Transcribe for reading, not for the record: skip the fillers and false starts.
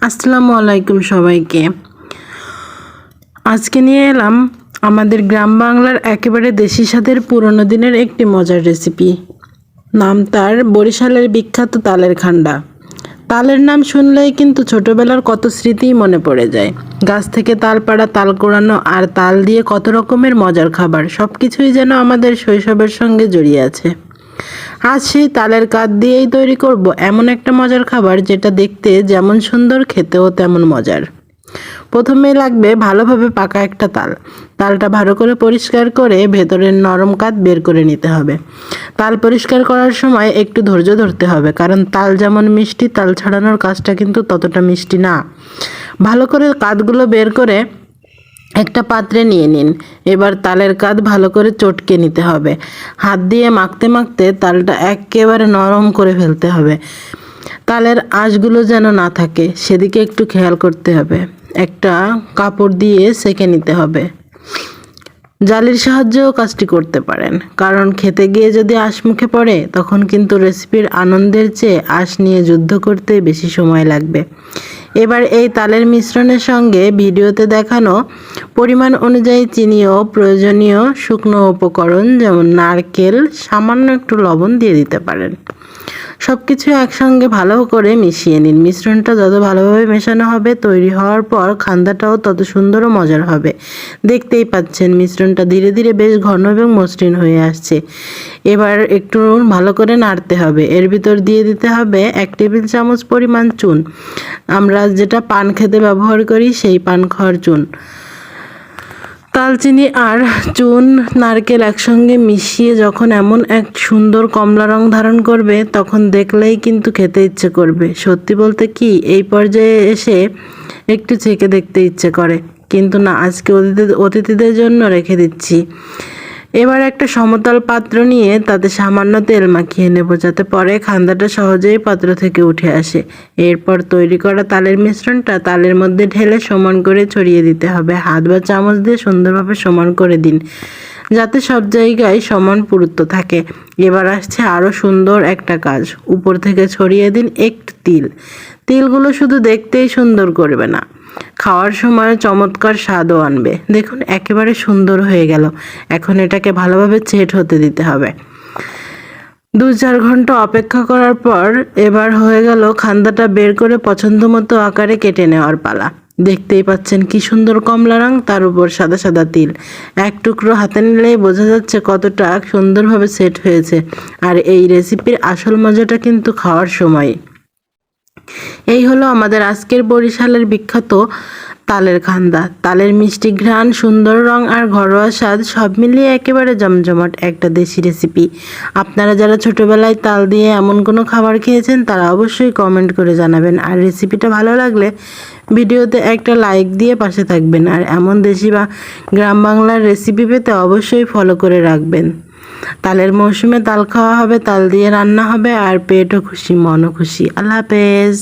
আসসালামু আলাইকুম সবাইকে। আজকে নিয়ে এলাম আমাদের গ্রাম বাংলার একেবারে দেশি স্বাদের পুরনো দিনের একটি মজার রেসিপি। নাম তার বরিশালের বিখ্যাত তালের খান্ডা। তালের নাম শুনলেই কিন্তু ছোটবেলার কত স্মৃতিই মনে পড়ে যায়। গাছ থেকে তাল পাড়া, তাল কোড়ানো আর তাল দিয়ে কত রকমের মজার খাবার, সব কিছুই যেন আমাদের শৈশবের সঙ্গে জড়িয়ে আছে। আজ সেই তালের কাঠ দিয়েই তৈরি করব এমন একটা মজার খাবার যেটা দেখতে যেমন সুন্দর, খেতেও তেমন মজার। প্রথমে লাগবে ভালোভাবে পাকা একটা তাল। তালটা ভালো করে পরিষ্কার করে ভেতরের নরম কাঠ বের করে নিতে হবে। তাল পরিষ্কার করার সময় একটু ধৈর্য ধরতে হবে, কারণ তাল যেমন মিষ্টি, তাল ছাড়ানোর কাজটা কিন্তু ততটা মিষ্টি না। ভালো করে কাঠগুলো বের করে একটা পাত্রে নিয়ে নিন। এবার তালের কাঠ ভালো করে চটকে নিতে হবে। হাত দিয়ে মাখতে মাখতে তালটা একেবারে নরম করে ফেলতে হবে। তালের আঁশগুলো যেন না থাকে সেদিকে একটু খেয়াল করতে হবে। একটা কাপড় দিয়ে সেঁকে নিতে হবে। জালির সাহায্যেও কাজটি করতে পারেন, কারণ খেতে গিয়ে যদি আঁশ মুখে পড়ে তখন কিন্তু রেসিপির আনন্দের চেয়ে আঁশ নিয়ে যুদ্ধ করতে বেশি সময় লাগবে। এবার এই তালের মিশ্রণের সঙ্গে ভিডিওতে দেখানো পরিমাণ অনুযায়ী চিনি ও প্রয়োজনীয় শুকনো উপকরণ যেমন নারকেল, সামান্য একটু লবণ দিয়ে দিতে পারেন। সব কিছু একসঙ্গে ভালো করে মিশিয়ে নিন। মিশ্রণটা যত ভালোভাবে মেশানো হবে, তৈরি হওয়ার পর খান্দাটাও তত সুন্দর ও মজার হবে। দেখতেই পাচ্ছেন মিশ্রণটা ধীরে ধীরে বেশ ঘন এবং মসৃণ হয়ে আসছে। এবার একটু ভালো করে নাড়তে হবে। এর ভিতর দিয়ে দিতে হবে 1 টেবিল চামচ পরিমাণ চুন। আমরা যেটা পান খেতে ব্যবহার করি সেই পান খাওয়ার চুন। দালচিনি আর চুন, নারকেল একসঙ্গে মিশিয়ে যখন এমন এক সুন্দর কমলা রং ধারণ করবে তখন দেখলেই কিন্তু খেতে ইচ্ছে করবে। সত্যি বলতে কি, এই পর্যায়ে এসে একটু চেখে দেখতে ইচ্ছে করে, কিন্তু না, আজকে অতিথিদের জন্য রেখে দিচ্ছি। এবার একটা সমতল পাত্র নিয়ে তাতে সামান্য তেল মাখিয়ে নেব, যাতে পরে খান্দাটা সহজেই পাত্র থেকে উঠে আসে। এরপর তৈরি করা তালের মিশ্রণটা তালের মধ্যে ঢেলে সমান করে ছড়িয়ে দিতে হবে। হাত বা চামচ দিয়ে সুন্দরভাবে সমান করে দিন, যাতে সব জায়গায় সমান পুরুত্ব থাকে। এবার আসছে আরও সুন্দর একটা কাজ। উপর থেকে ছড়িয়ে দিন একটু তিল। তিলগুলো শুধু দেখতেই সুন্দর করবে না, খাওয়ার সময় চমৎকার স্বাদও আনবে। দেখুন, একেবারে সুন্দর হয়ে গেল। এখন এটাকে ভালোভাবে সেট হতে দিতে হবে। 2-4 ঘন্টা অপেক্ষা করার পর এবার হয়ে গেল খান্দাটা বের করে পছন্দ মতো আকারে কেটে নেওয়ার পালা। দেখতেই পাচ্ছেন কি সুন্দর কমলা রং, তার উপর সাদা সাদা তিল। এক টুকরো হাতে নিলেই বোঝা যাচ্ছে কতটা সুন্দরভাবে সেট হয়েছে। আর এই রেসিপির আসল মজাটা কিন্তু খাওয়ার সময়। এই হলো আমাদের আজকের বরিশালের বিখ্যাত তালের খান্ডা। তালের মিষ্টি ঘ্রাণ, সুন্দর রং আর ঘরোয়া স্বাদ সব মিলিয়ে একেবারে জমজমাট একটা দেশি রেসিপি। আপনারা যারা ছোটবেলায় তাল দিয়ে এমন কোনো খাবার খেয়েছেন তারা অবশ্যই কমেন্ট করে জানাবেন। আর রেসিপিটা ভালো লাগলে ভিডিওতে একটা লাইক দিয়ে পাশে থাকবেন। আর এমন দেশি বা গ্রাম বাংলার রেসিপি পেতে অবশ্যই ফলো করে রাখবেন। তালের মৌসুমে তাল খাওয়া হবে, তাল দিয়ে রান্না হবে, আর পেটও খুশি, মনও খুশি। আল্লাহ হাফেজ।